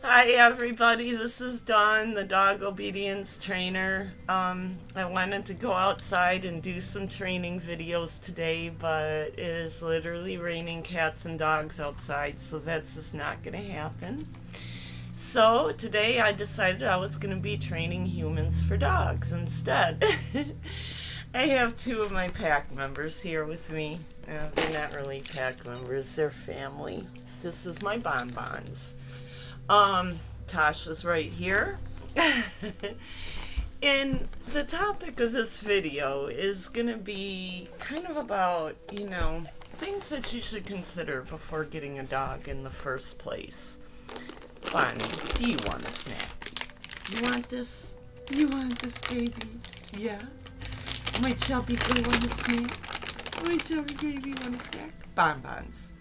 Hi everybody, this is Dawn, the dog obedience trainer. I wanted to go outside and do some training videos today, but it is literally raining cats and dogs outside, so that's just not going to happen. So today I decided I was going to be training humans for dogs instead. I have two of my pack members here with me. They're not really pack members, they're family. This is my bonbons. Tasha's right here. And the topic of this video is going to be kind of about, things that you should consider before getting a dog in the first place. Bonnie, do you want a snack? You want this? You want this, baby? Yeah? My chubby girl want a snack? My chubby baby want a snack? Bonbons.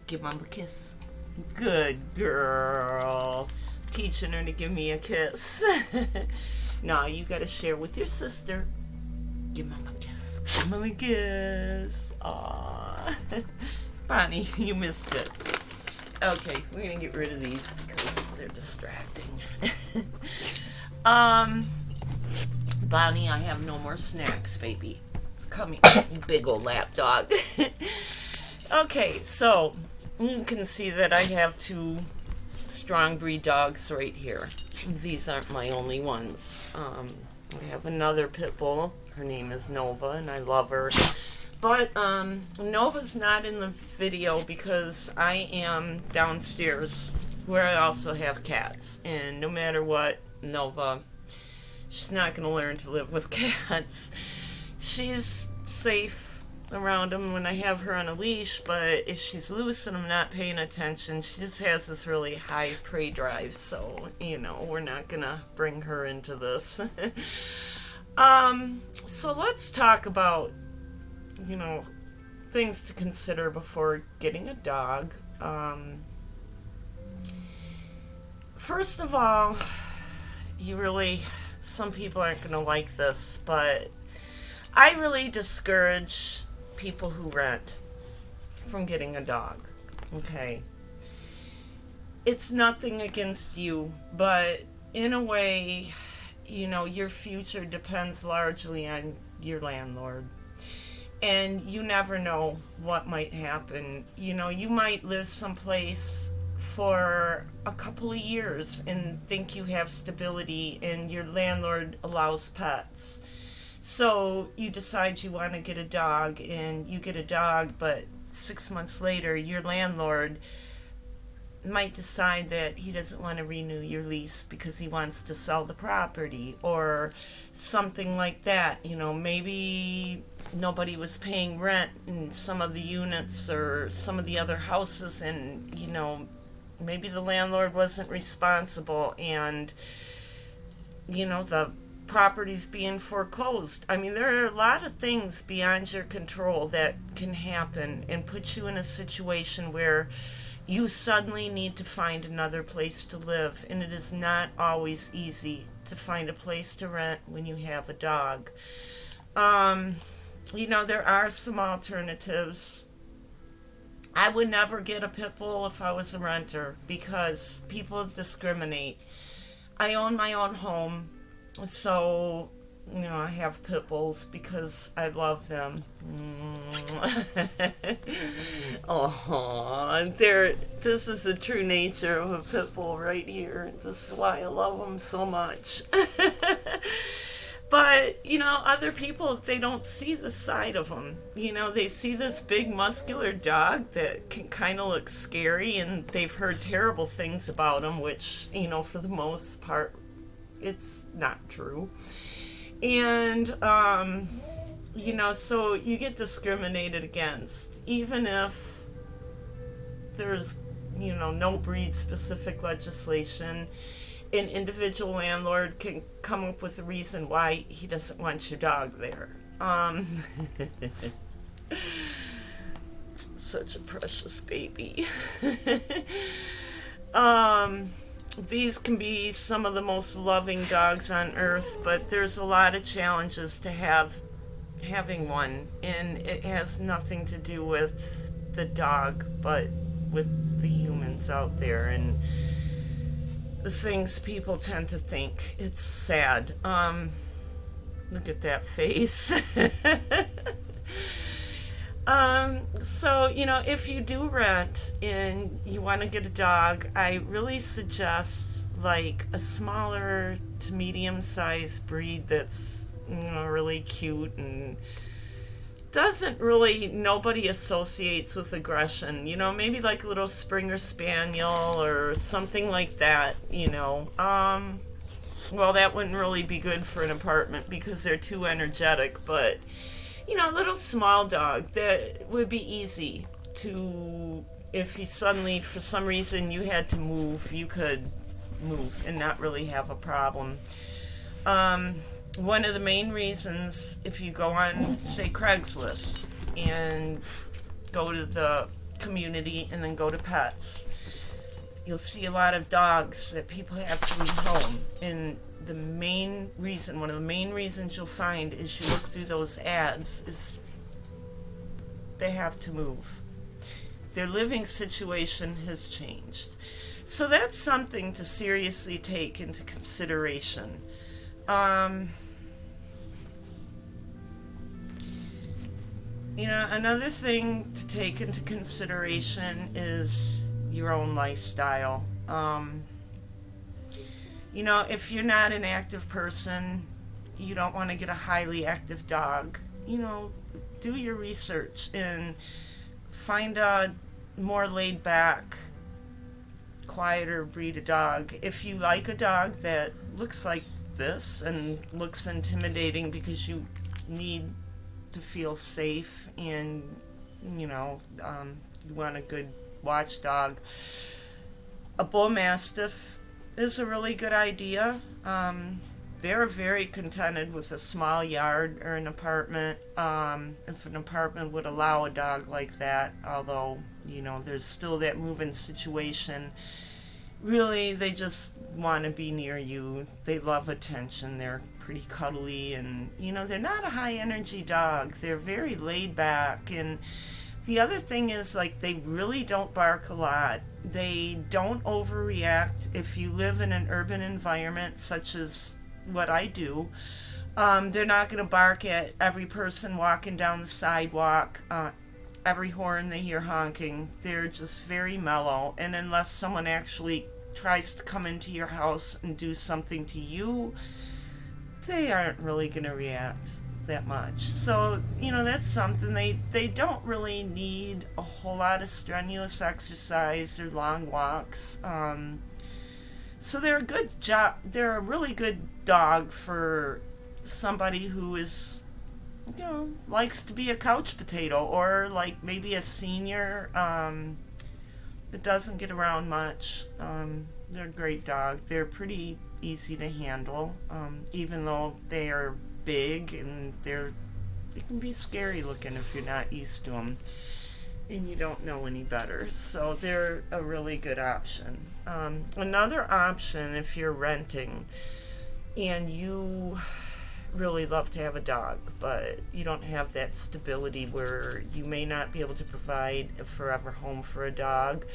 Give Mom a kiss. Good girl. Teaching her to give me a kiss. No, you gotta share with your sister. Give Mom a kiss. Give Mom a kiss. Aww. Bonnie, you missed it. Okay, we're gonna get rid of these because they're distracting. Bonnie, I have no more snacks, baby. Come here, you big old lap dog. Okay, so you can see that I have two strong breed dogs right here. These aren't my only ones. I have another pit bull. Her name is Nova, and I love her. But Nova's not in the video because I am downstairs where I also have cats. And no matter what, Nova, she's not going to learn to live with cats. She's safe around them when I have her on a leash, but if she's loose and I'm not paying attention, she just has this really high prey drive. So, we're not going to bring her into this. So let's talk about things to consider before getting a dog. First of all, some people aren't going to like this, but I really discourage people who rent from getting a dog. Okay? It's nothing against you, but in a way, your future depends largely on your landlord. And you never know what might happen. You might live someplace for a couple of years and think you have stability and your landlord allows pets. So you decide you want to get a dog and you get a dog, but 6 months later your landlord might decide that he doesn't want to renew your lease because he wants to sell the property or something like that. Maybe nobody was paying rent in some of the units or some of the other houses, and maybe the landlord wasn't responsible, and the property's being foreclosed. I mean, there are a lot of things beyond your control that can happen and put you in a situation where you suddenly need to find another place to live, and it is not always easy to find a place to rent when you have a dog. There are some alternatives. I would never get a pit bull if I was a renter because people discriminate. I own my own home, so I have pit bulls because I love them. Oh, this is the true nature of a pit bull right here. This is why I love them so much. But, other people, they don't see the side of them. They see this big muscular dog that can kind of look scary, and they've heard terrible things about him, which, for the most part, it's not true. And, so you get discriminated against, even if there's, no breed-specific legislation. An individual landlord can come up with a reason why he doesn't want your dog there. Such a precious baby. These can be some of the most loving dogs on earth, but there's a lot of challenges to having one, and it has nothing to do with the dog, but with the humans out there. And things people tend to think. It's sad. Look at that face. So, if you do rent and you want to get a dog, I really suggest like a smaller to medium sized breed that's, really cute and nobody associates with aggression. Maybe like a little Springer Spaniel or something like that, Well, that wouldn't really be good for an apartment because they're too energetic, but a little small dog that would be easy to, if you suddenly, for some reason, you had to move, you could move and not really have a problem. One of the main reasons, if you go on, say, Craigslist and go to the community and then go to pets, you'll see a lot of dogs that people have to leave home. And one of the main reasons you'll find is you look through those ads is they have to move. Their living situation has changed. So that's something to seriously take into consideration. Another thing to take into consideration is your own lifestyle. If you're not an active person, you don't want to get a highly active dog. Do your research and find a more laid back, quieter breed of dog. If you like a dog that looks like this and looks intimidating because you need to feel safe and, you want a good watchdog, a bull mastiff is a really good idea. They're very contented with a small yard or an apartment. If an apartment would allow a dog like that, although, there's still that moving situation. Really, they just want to be near you. They love attention. They're pretty cuddly and, they're not a high energy dog. They're very laid back. And the other thing is, they really don't bark a lot. They don't overreact. If you live in an urban environment, such as what I do, they're not going to bark at every person walking down the sidewalk, every horn they hear honking. They're just very mellow. And unless someone actually tries to come into your house and do something to you, they aren't really going to react that much. So, that's something. They don't really need a whole lot of strenuous exercise or long walks. So they're a really good dog for somebody who is, likes to be a couch potato, or maybe a senior that doesn't get around much. They're a great dog. They're pretty easy to handle, even though they are big and they can be scary looking if you're not used to them and you don't know any better. So they're a really good option. Another option, if you're renting and you really love to have a dog, but you don't have that stability where you may not be able to provide a forever home for a dog,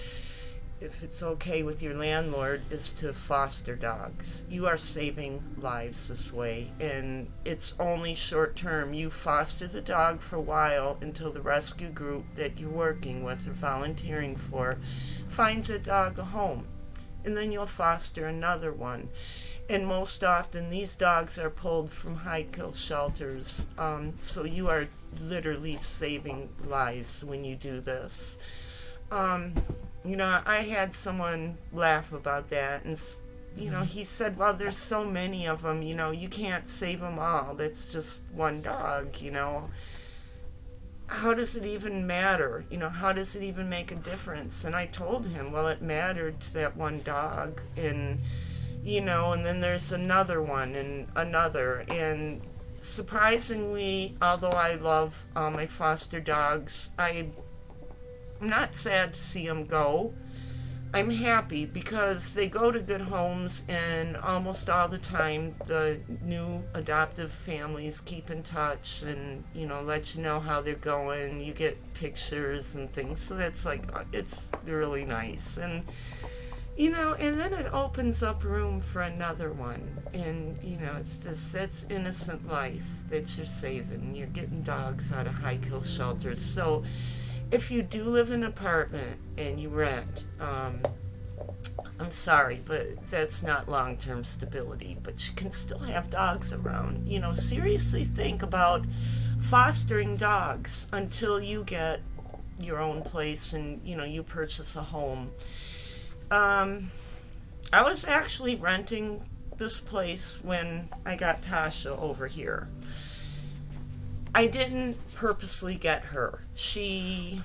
if it's okay with your landlord, is to foster dogs. You are saving lives this way, and it's only short term. You foster the dog for a while until the rescue group that you're working with or volunteering for finds a dog a home, and then you'll foster another one. And most often these dogs are pulled from high-kill shelters, so you are literally saving lives when you do this. I had someone laugh about that, and, he said, well, there's so many of them, you can't save them all. That's just one dog, How does it even matter? How does it even make a difference? And I told him, well, it mattered to that one dog, and, and then there's another one and another. And surprisingly, although I love my foster dogs, I'm not sad to see them go. I'm happy because they go to good homes, and almost all the time the new adoptive families keep in touch and, let you know how they're going. You get pictures and things, so that's it's really nice. And, And then it opens up room for another one. And, it's just, that's innocent life that you're saving. You're getting dogs out of high kill shelters. So if you do live in an apartment and you rent, I'm sorry, but that's not long-term stability. But you can still have dogs around. Seriously think about fostering dogs until you get your own place and, you purchase a home. I was actually renting this place when I got Tasha over here. I didn't purposely get her. She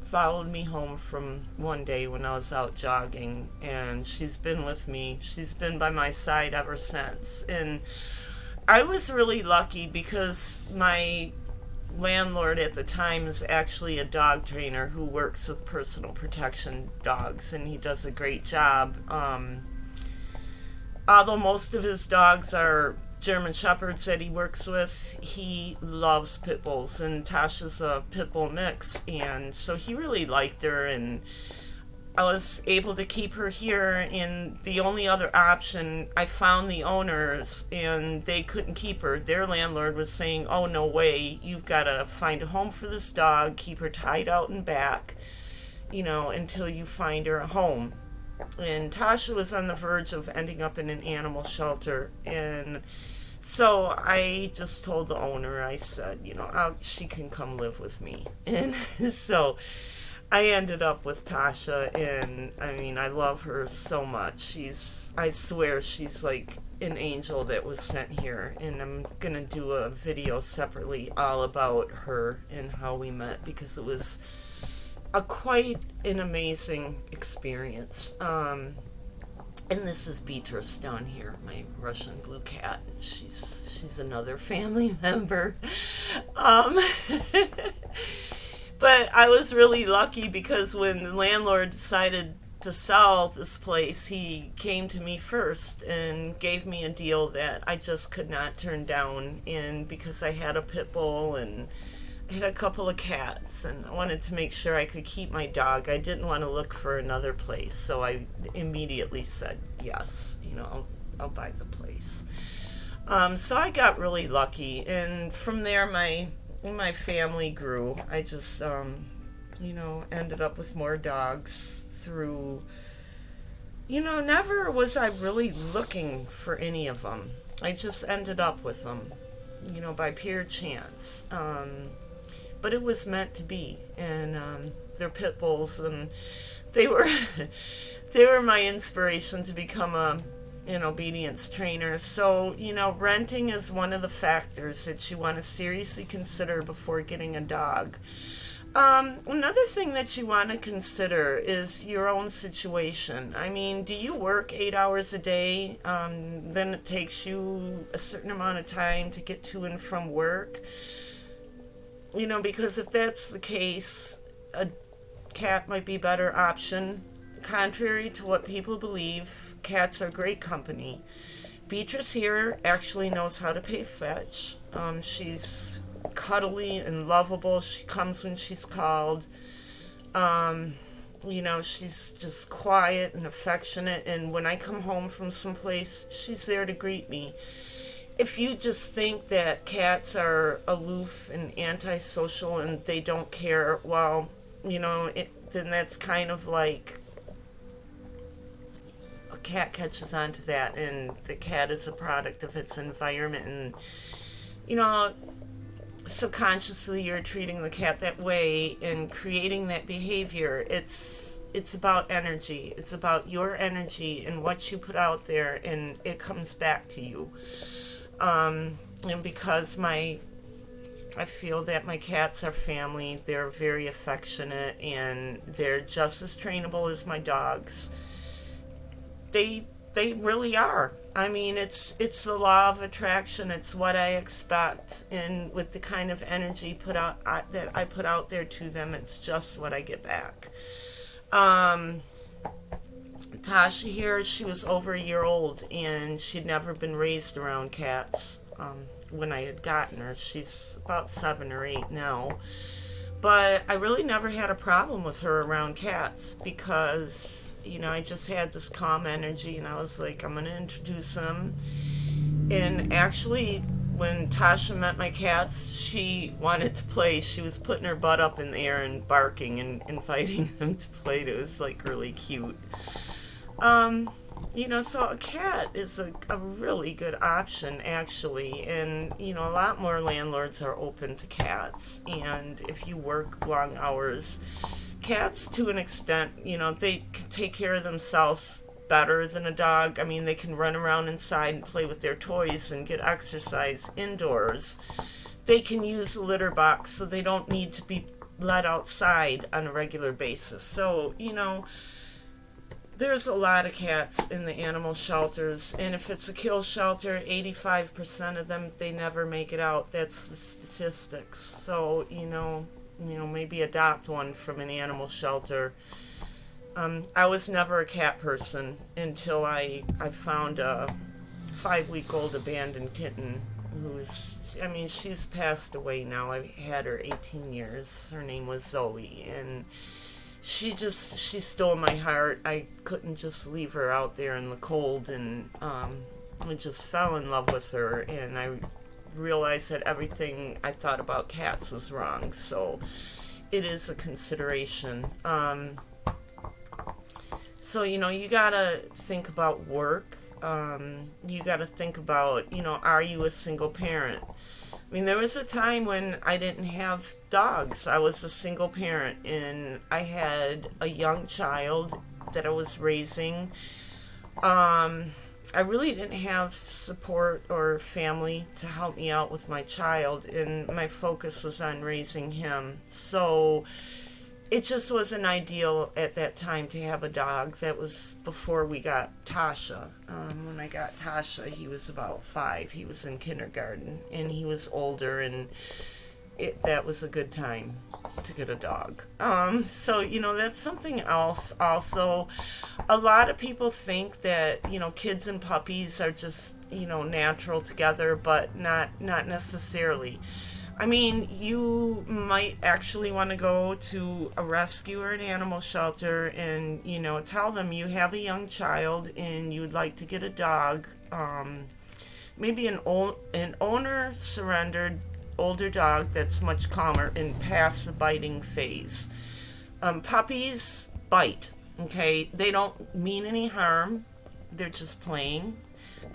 followed me home from one day when I was out jogging, and she's been with me. She's been by my side ever since. And I was really lucky because my landlord at the time is actually a dog trainer who works with personal protection dogs, and he does a great job. Although most of his dogs are German Shepherds that he works with, he loves pit bulls, and Tasha's a pit bull mix, and so he really liked her, and I was able to keep her here. And the only other option, I found the owners and they couldn't keep her. Their landlord was saying, oh, no way, you've got to find a home for this dog, keep her tied out and back, until you find her a home. And Tasha was on the verge of ending up in an animal shelter. And so I just told the owner, I said, she can come live with me. And so I ended up with Tasha, and I love her so much. I swear she's like an angel that was sent here, and I'm gonna do a video separately all about her and how we met, because it was quite an amazing experience. And this is Beatrice down here, my Russian blue cat. She's another family member. But I was really lucky because when the landlord decided to sell this place, he came to me first and gave me a deal that I just could not turn down. And because I had a pit bull and I had a couple of cats, and I wanted to make sure I could keep my dog, I didn't want to look for another place. So I immediately said yes, I'll buy the place. So I got really lucky, and from there my family grew. I just, ended up with more dogs through, never was I really looking for any of them. I just ended up with them, by pure chance. But it was meant to be. And they're pit bulls, and they were, they were my inspiration to become an obedience trainer. So, renting is one of the factors that you want to seriously consider before getting a dog. Another thing that you want to consider is your own situation. Do you work 8 hours a day? Then it takes you a certain amount of time to get to and from work. Because if that's the case, a cat might be a better option. Contrary to what people believe, cats are great company. Beatrice here actually knows how to pay fetch. She's cuddly and lovable. She comes when she's called. She's just quiet and affectionate. And when I come home from someplace, she's there to greet me. If you just think that cats are aloof and antisocial and they don't care, well, then that's kind of like a cat catches on to that, and the cat is a product of its environment, and subconsciously you're treating the cat that way and creating that behavior. It's about energy. It's about your energy and what you put out there, and it comes back to you. And because I feel that my cats are family, they're very affectionate, and they're just as trainable as my dogs. They really are. It's the law of attraction. It's what I expect, and with the kind of energy that I put out there to them, it's just what I get back. Tasha here, she was over a year old, and she'd never been raised around cats when I had gotten her. She's about 7 or 8 now. But I really never had a problem with her around cats because, I just had this calm energy and I was like, I'm going to introduce them. And actually, when Tasha met my cats, she wanted to play. She was putting her butt up in the air and barking and inviting them to play. It was like really cute. So a cat is a really good option, actually. And, a lot more landlords are open to cats. And if you work long hours, cats, to an extent, they can take care of themselves better than a dog. I mean, they can run around inside and play with their toys and get exercise indoors. They can use a litter box, so they don't need to be let outside on a regular basis. So, there's a lot of cats in the animal shelters, and if it's a kill shelter, 85% of them, they never make it out. That's the statistics. So, maybe adopt one from an animal shelter. I was never a cat person until I found a 5-week-old abandoned kitten she's passed away now. I had her 18 years. Her name was Zoe, and she stole my heart. I couldn't just leave her out there in the cold, and I just fell in love with her, and I realized that everything I thought about cats was wrong. So it is a consideration. So, you gotta think about work. You gotta think about, are you a single parent? I mean, there was a time when I didn't have dogs. I was a single parent, and I had a young child that I was raising. I really didn't have support or family to help me out with my child, and my focus was on raising him. So it just wasn't ideal at that time to have a dog. That was before we got Tasha. When I got Tasha, he was about 5. He was in kindergarten, and he was older, and that was a good time to get a dog. So, that's something else. Also, a lot of people think that, kids and puppies are just, natural together, but not necessarily. I mean, you might actually want to go to a rescue or an animal shelter and, tell them you have a young child and you'd like to get a dog. Maybe an owner-surrendered older dog that's much calmer and past the biting phase. Puppies bite, okay? They don't mean any harm. They're just playing.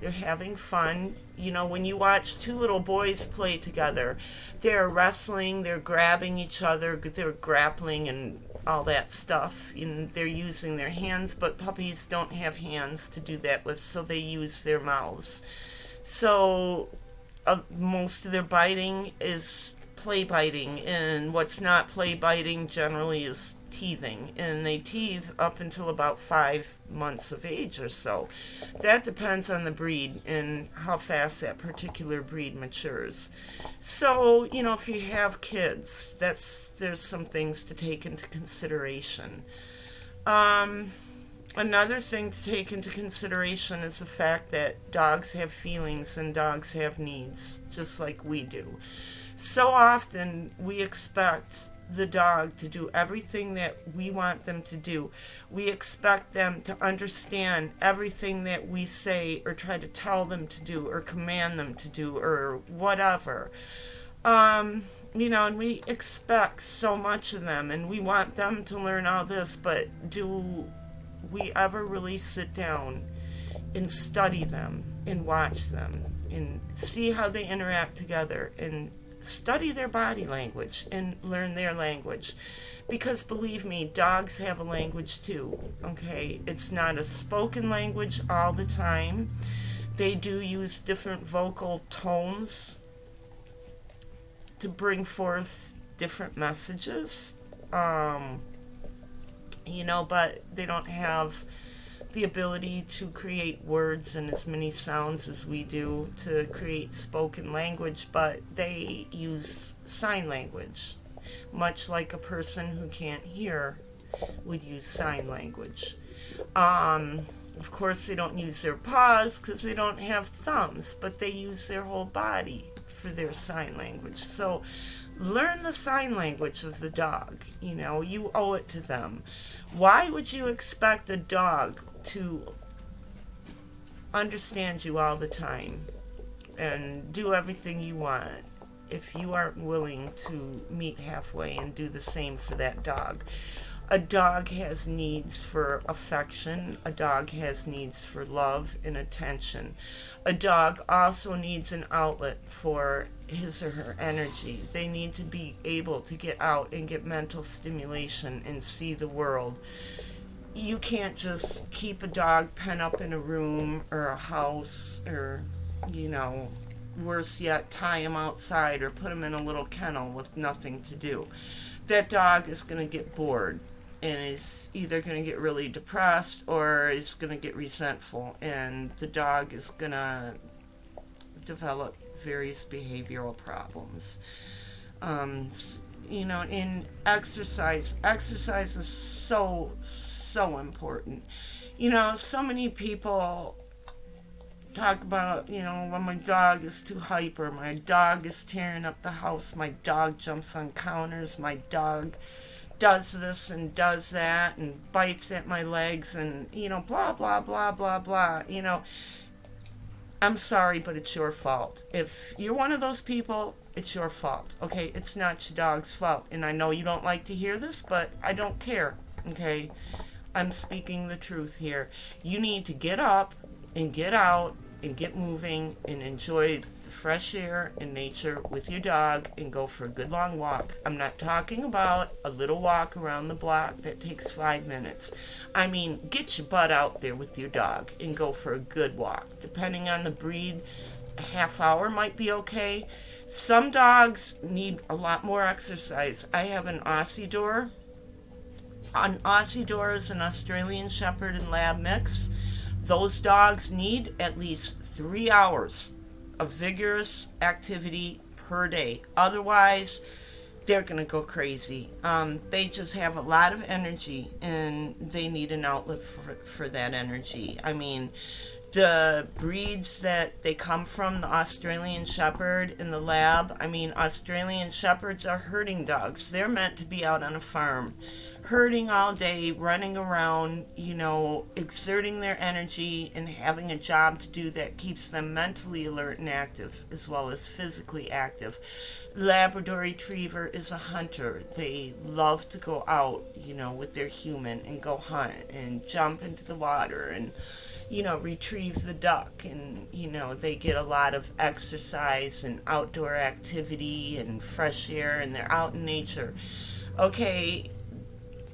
They're having fun. When you watch 2 little boys play together, they're wrestling, they're grabbing each other, they're grappling and all that stuff. And they're using their hands, but puppies don't have hands to do that with, so they use their mouths. So most of their biting is play biting, and what's not play biting generally is teething, and they teeth up until about 5 months of age or so. That depends on the breed and how fast that particular breed matures. So, if you have kids, there's some things to take into consideration. Another thing to take into consideration is the fact that dogs have feelings and dogs have needs, just like we do. So often we expect the dog to do everything that we want them to do. We expect them to understand everything that we say or try to tell them to do or command them to do or whatever. And we expect so much of them and we want them to learn all this, but do we ever really sit down and study them and watch them and see how they interact together and study their body language and learn their language? Because believe me, dogs have a language too, okay? It's not a spoken language all the time. They do use different vocal tones to bring forth different messages, but they don't have the ability to create words and as many sounds as we do to create spoken language, but they use sign language, much like a person who can't hear would use sign language. Of course, they don't use their paws because they don't have thumbs, but they use their whole body for their sign language. So Learn the sign language of the dog. You owe it to them. Why would you expect a dog to understand you all the time and do everything you want if you aren't willing to meet halfway and do the same for that dog? A dog has needs for affection. A dog has needs for love and attention. A dog also needs an outlet for his or her energy. They need to be able to get out and get mental stimulation and see the world. You can't just keep a dog penned up in a room or a house, or, worse yet, tie him outside or put him in a little kennel with nothing to do. That dog is going to get bored and is either going to get really depressed or is going to get resentful, and the dog is going to develop various behavioral problems. In exercise is so important. So many people talk about, when my dog is too hyper, my dog is tearing up the house, my dog jumps on counters, my dog does this and does that and bites at my legs and, blah, blah, blah, blah, blah. I'm sorry, but it's your fault. If you're one of those people, it's your fault, okay? It's not your dog's fault. And I know you don't like to hear this, but I don't care, okay? I'm speaking the truth here. You need to get up and get out and get moving and enjoy the fresh air and nature with your dog and go for a good long walk. I'm not talking about a little walk around the block that takes 5 minutes. I mean, get your butt out there with your dog and go for a good walk. Depending on the breed, a half hour might be okay. Some dogs need a lot more exercise. I have an Aussie Door. An Aussie Door is an Australian Shepherd and Lab mix. Those dogs need at least 3 hours of vigorous activity per day. Otherwise, they're going to go crazy. They just have a lot of energy, and they need an outlet for that energy. I mean, the breeds that they come from, the Australian Shepherd and the Lab, Australian Shepherds are herding dogs. They're meant to be out on a farm, herding all day, running around, exerting their energy and having a job to do that keeps them mentally alert and active as well as physically active. Labrador Retriever is a hunter. They love to go out, with their human and go hunt and jump into the water and, retrieve the duck, and, they get a lot of exercise and outdoor activity and fresh air, and they're out in nature. Okay,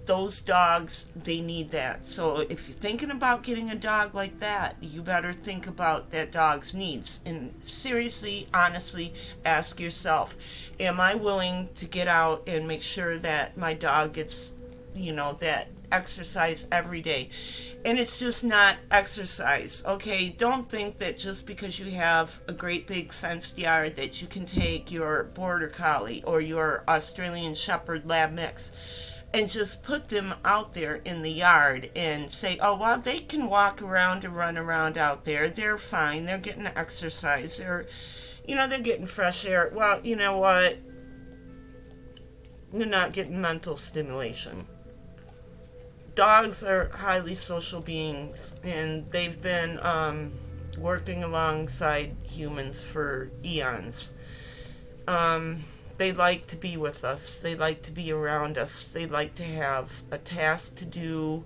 those dogs, they need that. So if you're thinking about getting a dog like that, you better think about that dog's needs. And seriously, honestly, ask yourself, am I willing to get out and make sure that my dog gets, that exercise every day? And it's just not exercise, okay? Don't think that just because you have a great big fenced yard that you can take your Border Collie or your Australian Shepherd Lab mix and just put them out there in the yard and say, oh, well, they can walk around and run around out there. They're fine. They're getting exercise. They're getting fresh air. Well, you know what? They're not getting mental stimulation. Dogs are highly social beings, and they've been working alongside humans for eons. They like to be with us. They like to be around us. They like to have a task to do.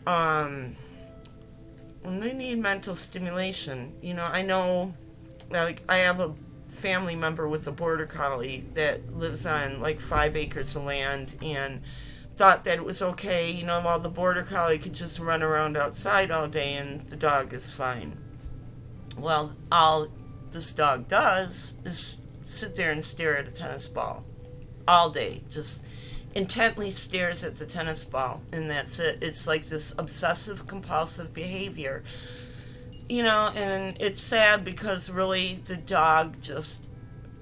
And they need mental stimulation. I know, I have a family member with a Border Collie that lives on 5 acres of land and thought that it was okay, while the Border Collie could just run around outside all day and the dog is fine. Well, all this dog does is sit there and stare at a tennis ball all day, just intently stares at the tennis ball, and that's it. It's like this obsessive compulsive behavior, and it's sad because really the dog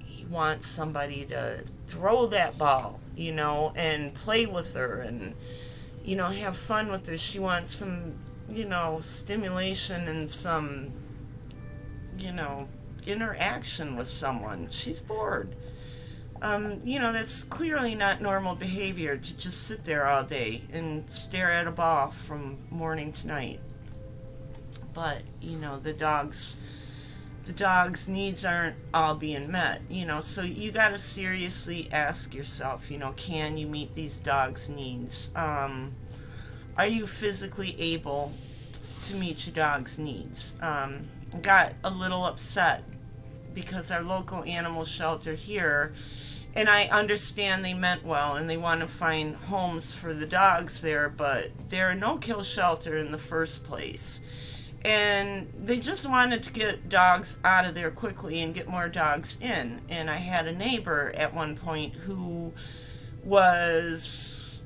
he wants somebody to throw that ball, and play with her and, have fun with her. She wants some, stimulation and some, interaction with someone. She's bored. That's clearly not normal behavior to just sit there all day and stare at a ball from morning to night. But, the dog's needs aren't all being met, so you got to seriously ask yourself, can you meet these dogs' needs? Are you physically able to meet your dog's needs? Got a little upset because our local animal shelter here, and I understand they meant well and they want to find homes for the dogs there, but they're a no-kill shelter in the first place. And they just wanted to get dogs out of there quickly and get more dogs in. And I had a neighbor at one point who was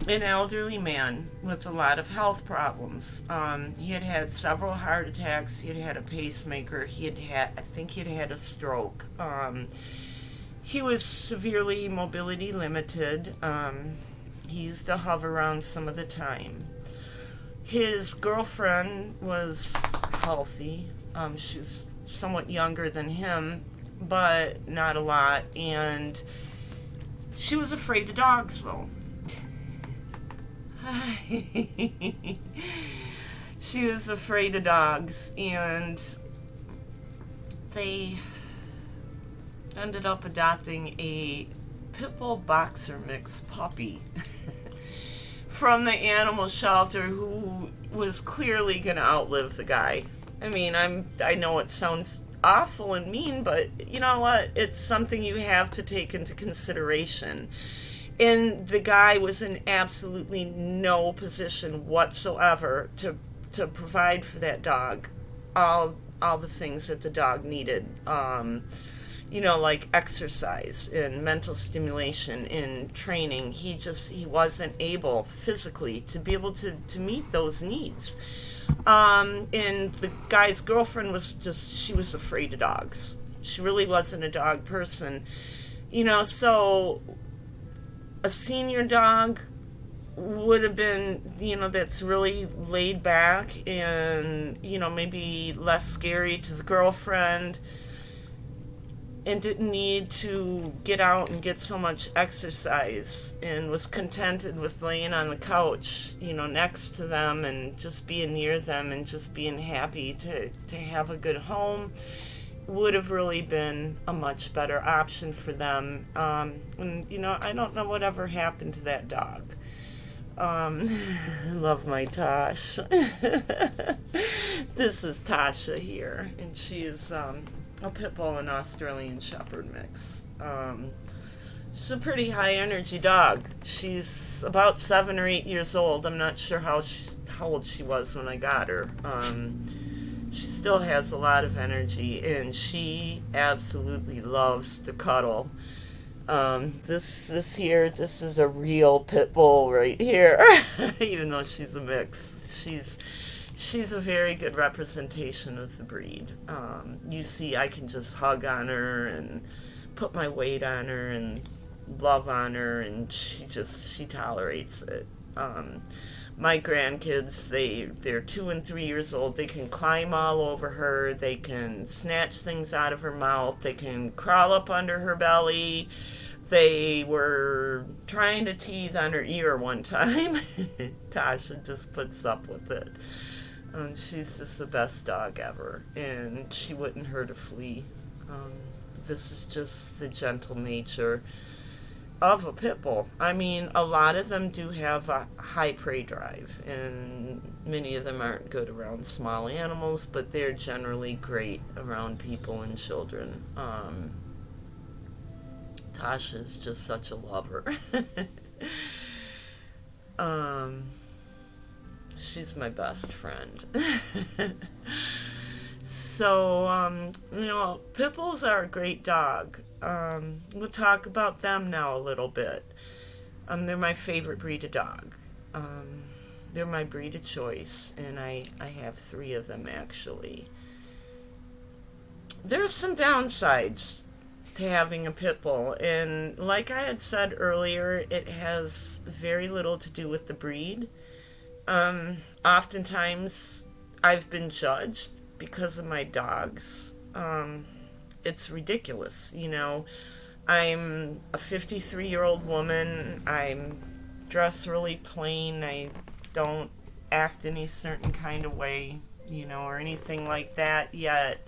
an elderly man with a lot of health problems. He had had several heart attacks. He had had a pacemaker. I think he had had a stroke. He was severely mobility limited. He used to hover around some of the time. His girlfriend was healthy. She was somewhat younger than him, but not a lot. And she was afraid of dogs, though. She was afraid of dogs, and they ended up adopting a pit bull boxer mix puppy from the animal shelter, who was clearly going to outlive the guy. I mean, I know it sounds awful and mean, but you know what? It's something you have to take into consideration. And the guy was in absolutely no position whatsoever to provide for that dog all the things that the dog needed. Like exercise and mental stimulation and training. He wasn't able physically to be able to meet those needs. And the guy's girlfriend she was afraid of dogs. She really wasn't a dog person. So a senior dog would have been, that's really laid back and, maybe less scary to the girlfriend, and didn't need to get out and get so much exercise, and was contented with laying on the couch, next to them and just being near them and just being happy to have a good home, would have really been a much better option for them. And, I don't know whatever happened to that dog. I love my Tosh. This is Tasha here, and she's a pit bull and Australian Shepherd mix. She's a pretty high energy dog. She's about 7 or 8 years old. I'm not sure how old she was when I got her. She still has a lot of energy, and she absolutely loves to cuddle. This is a real pit bull right here. Even though she's a mix, she's a very good representation of the breed. You see, I can just hug on her and put my weight on her and love on her, and she tolerates it. My grandkids, they're 2 and 3 years old. They can climb all over her. They can snatch things out of her mouth. They can crawl up under her belly. They were trying to teeth on her ear one time. Tasha just puts up with it. She's just the best dog ever, and she wouldn't hurt a flea. This is just the gentle nature of a pit bull. I mean, a lot of them do have a high prey drive, and many of them aren't good around small animals, but they're generally great around people and children. Tasha's just such a lover. She's my best friend. So, pit bulls are a great dog. We'll talk about them now a little bit. They're my favorite breed of dog. They're my breed of choice, and I have 3 of them, actually. There's some downsides to having a pit bull, and like I had said earlier, it has very little to do with the breed. Oftentimes I've been judged because of my dogs. It's ridiculous, I'm a 53-year-old woman. I'm dressed really plain. I don't act any certain kind of way, or anything like that. Yet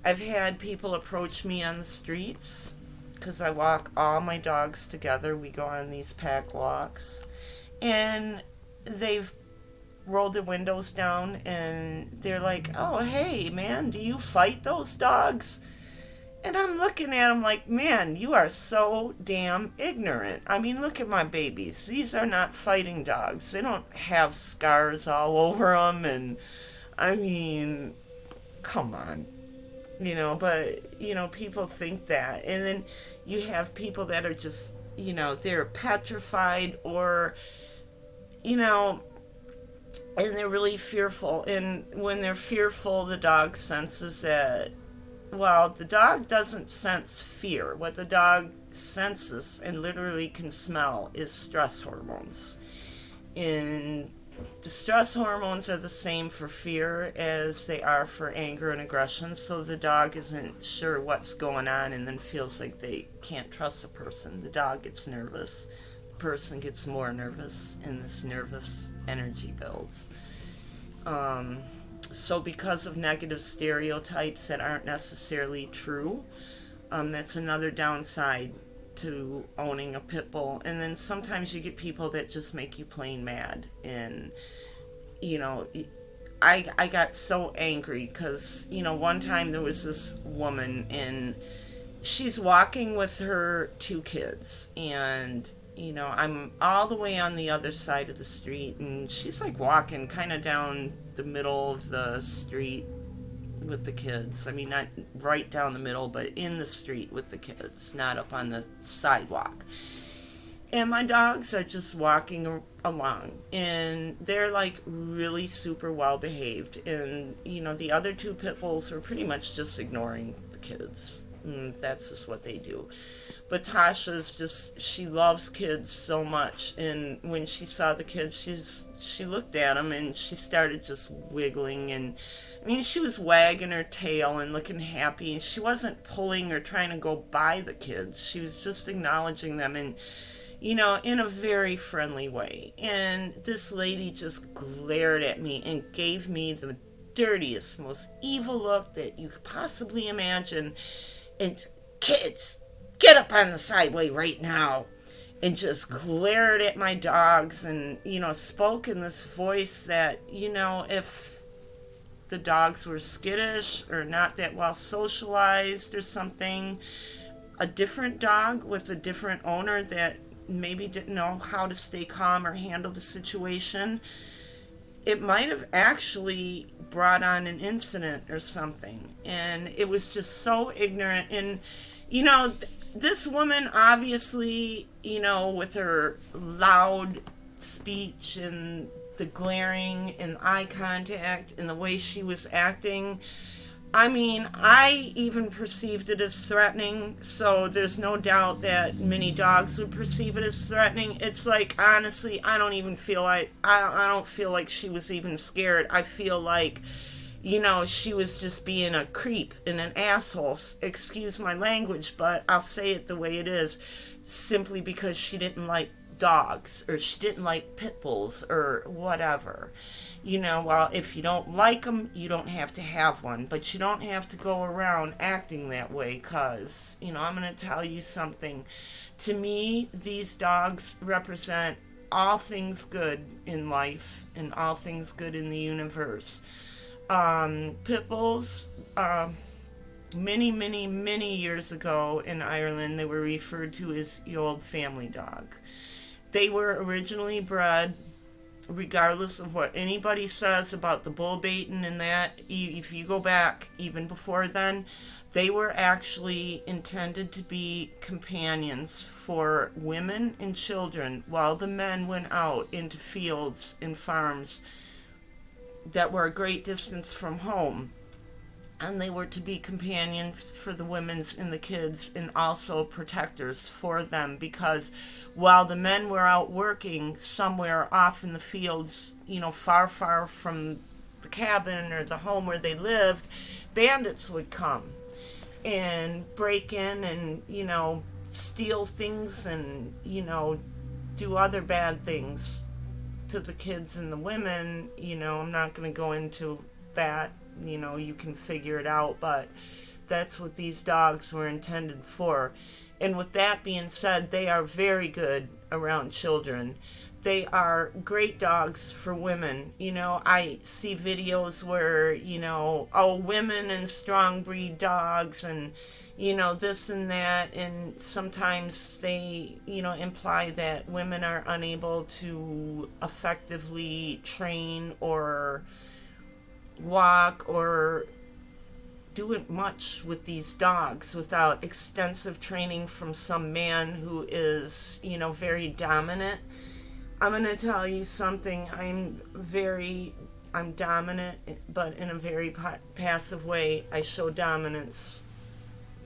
I've had people approach me on the streets because I walk all my dogs together. We go on these pack walks. And they've rolled their windows down and they're like, "Oh, hey, man, do you fight those dogs?" And I'm looking at them like, "Man, you are so damn ignorant. I mean, look at my babies. These are not fighting dogs. They don't have scars all over them. And I mean, come on." But, people think that. And then you have people that are just, they're petrified or, and they're really fearful. And when they're fearful, the dog senses that, well, the dog doesn't sense fear. What the dog senses and literally can smell is stress hormones. And the stress hormones are the same for fear as they are for anger and aggression. So the dog isn't sure what's going on and then feels like they can't trust the person. The dog gets nervous. The person gets more nervous, and this nervous energy builds. So because of negative stereotypes that aren't necessarily true, that's another downside to owning a pit bull. And then sometimes you get people that just make you plain mad. And I got so angry because one time there was this woman and she's walking with her two kids, and I'm all the way on the other side of the street, and she's like walking kind of down the middle of the street with the kids. I mean, not right down the middle, but in the street with the kids, not up on the sidewalk. And my dogs are just walking along, and they're like really super well behaved. And, the other two pit bulls are pretty much just ignoring the kids. And that's just what they do. But Tasha's she loves kids so much. And when she saw the kids, she looked at them and she started just wiggling. And I mean, she was wagging her tail and looking happy. And she wasn't pulling or trying to go by the kids. She was just acknowledging them and, in a very friendly way. And this lady just glared at me and gave me the dirtiest, most evil look that you could possibly imagine. And, "Kids, get up on the sideway right now," and just glared at my dogs and, spoke in this voice that, if the dogs were skittish or not that well socialized or something, a different dog with a different owner that maybe didn't know how to stay calm or handle the situation, it might have actually brought on an incident or something. And it was just so ignorant. And, this woman obviously, with her loud speech and the glaring and eye contact and the way she was acting, I mean, I even perceived it as threatening, so there's no doubt that many dogs would perceive it as threatening. It's like, honestly, I don't feel like she was even scared. I feel like, she was just being a creep and an asshole. Excuse my language, but I'll say it the way it is, simply because she didn't like dogs, or she didn't like pit bulls, or whatever. Well, if you don't like them, you don't have to have one, but you don't have to go around acting that way, because, I'm going to tell you something. To me, these dogs represent all things good in life and all things good in the universe. Pit bulls, many, many, many years ago in Ireland, they were referred to as the old family dog. They were originally bred, regardless of what anybody says about the bull baiting and that. If you go back even before then, they were actually intended to be companions for women and children while the men went out into fields and farms that were a great distance from home. And they were to be companions for the women's and the kids, and also protectors for them, because while the men were out working somewhere off in the fields, far, far from the cabin or the home where they lived, bandits would come. and break in and, steal things and, do other bad things to the kids and the women. I'm not going to go into that. You can figure it out, but that's what these dogs were intended for. And with that being said, they are very good around children. They are great dogs for women. I see videos where, women and strong breed dogs and, this and that. And sometimes they, imply that women are unable to effectively train or walk or do it much with these dogs without extensive training from some man who is, very dominant. I'm going to tell you something. I'm dominant, but in a very passive way. I show dominance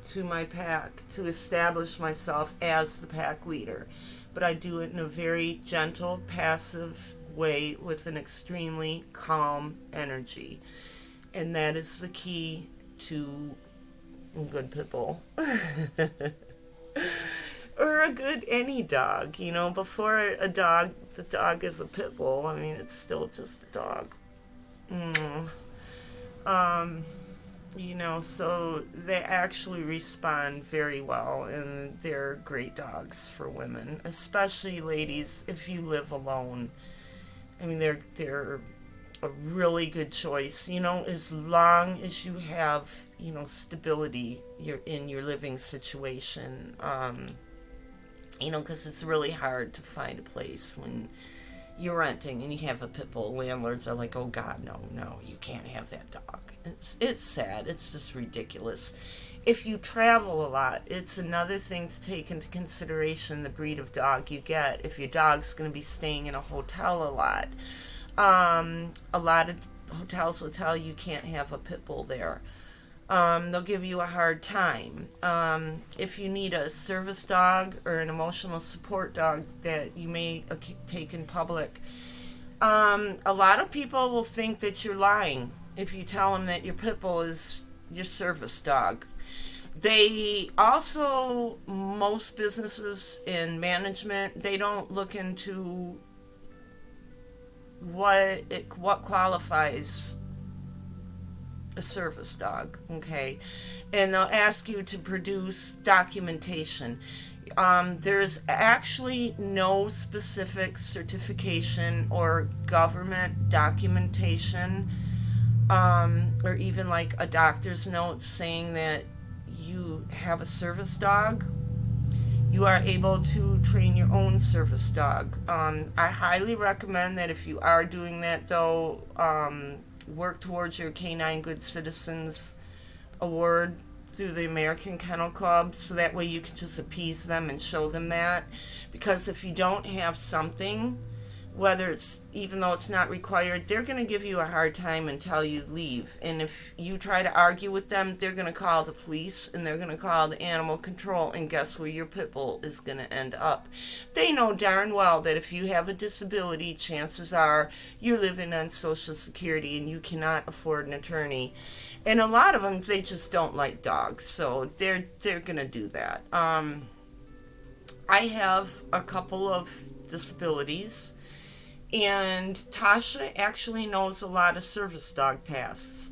to my pack to establish myself as the pack leader. But I do it in a very gentle, passive way with an extremely calm energy. And that is the key to a good pit bull. Or a good any dog. Before the dog is a pit bull, it's still just a dog. So they actually respond very well, and they're great dogs for women, especially ladies if you live alone. They're a really good choice, as long as you have, stability in your living situation. Because it's really hard to find a place when you're renting and you have a pit bull. Landlords are like, oh God, no, you can't have that dog. It's sad. It's just ridiculous. If you travel a lot, it's another thing to take into consideration the breed of dog you get. If your dog's going to be staying in a hotel a lot of hotels will tell you can't have a pit bull there. They'll give you a hard time. If you need a service dog or an emotional support dog that you may take in public, a lot of people will think that you're lying if you tell them that your pit bull is your service dog. They also, most businesses in management, they don't look into what qualifies a service dog, okay? And they'll ask you to produce documentation. There's actually no specific certification or government documentation, or even like a doctor's note saying that you have a service dog. You are able to train your own service dog. I highly recommend that if you are doing that, though, work towards your Canine Good Citizens Award through the American Kennel Club, so that way you can just appease them and show them that. Because if you don't have something, even though it's not required, they're going to give you a hard time and tell you to leave. And if you try to argue with them, they're going to call the police and they're going to call the animal control, and guess where your pit bull is going to end up. They know darn well that if you have a disability, chances are you're living on Social Security and you cannot afford an attorney. And a lot of them, they just don't like dogs, so they're going to do that. I have a couple of disabilities, and Tasha actually knows a lot of service dog tasks.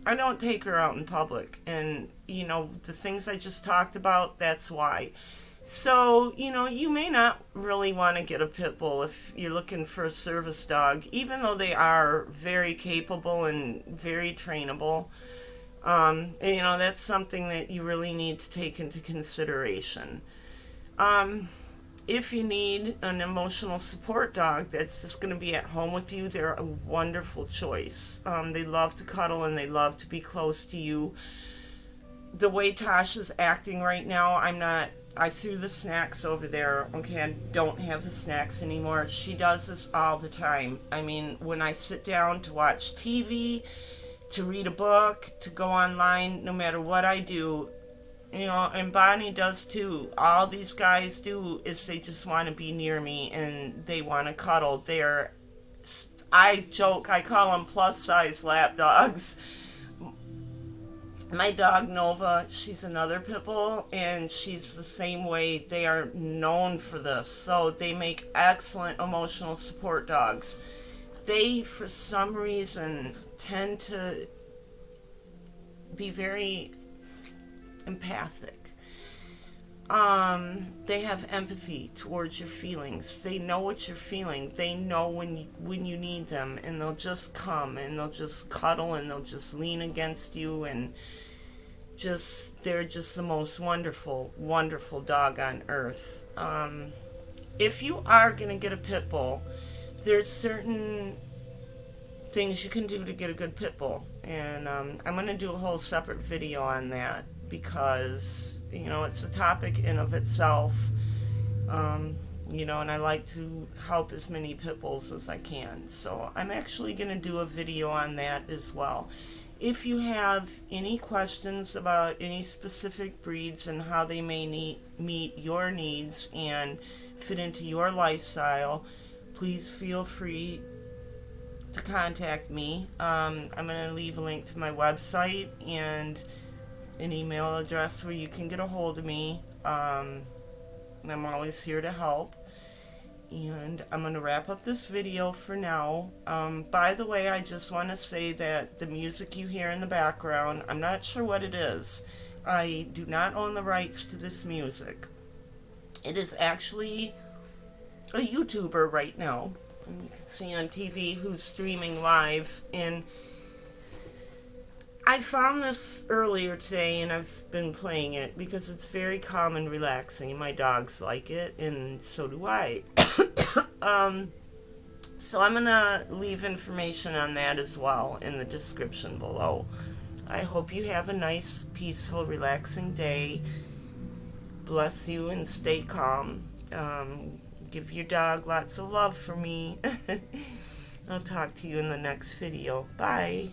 I don't take her out in public. And, the things I just talked about, that's why. So, you may not really want to get a pit bull if you're looking for a service dog, even though they are very capable and very trainable. That's something that you really need to take into consideration. If you need an emotional support dog that's just going to be at home with you, they're a wonderful choice. They love to cuddle and they love to be close to you. The way Tasha's acting right now, I threw the snacks over there. Okay, I don't have the snacks anymore. She does this all the time. When I sit down to watch TV, to read a book, to go online, no matter what I do, and Bonnie does too. All these guys do is they just want to be near me and they want to cuddle. I joke, I call them plus size lap dogs. My dog Nova, she's another pit bull, and she's the same way. They are known for this, so they make excellent emotional support dogs. They, for some reason, tend to be very empathic. They have empathy towards your feelings. They know what you're feeling. They know when you need them, and they'll just come and they'll just cuddle and they'll just lean against you, and they're just the most wonderful, wonderful dog on earth. If you are gonna get a pit bull, there's certain things you can do to get a good pit bull, and I'm gonna do a whole separate video on that, because it's a topic in of itself. And I like to help as many pit bulls as I can, so I'm actually going to do a video on that as well. If you have any questions about any specific breeds and how they may meet your needs and fit into your lifestyle, please feel free to contact me. I'm going to leave a link to my website and an email address where you can get a hold of me. I'm always here to help. And I'm going to wrap up this video for now. By the way, I just want to say that the music you hear in the background, I'm not sure what it is. I do not own the rights to this music. It is actually a YouTuber right now, you can see on TV, who's streaming live, and I found this earlier today, and I've been playing it because it's very calm and relaxing, and my dogs like it, and so do I. So I'm going to leave information on that as well in the description below. I hope you have a nice, peaceful, relaxing day. Bless you and stay calm. Give your dog lots of love for me. I'll talk to you in the next video. Bye.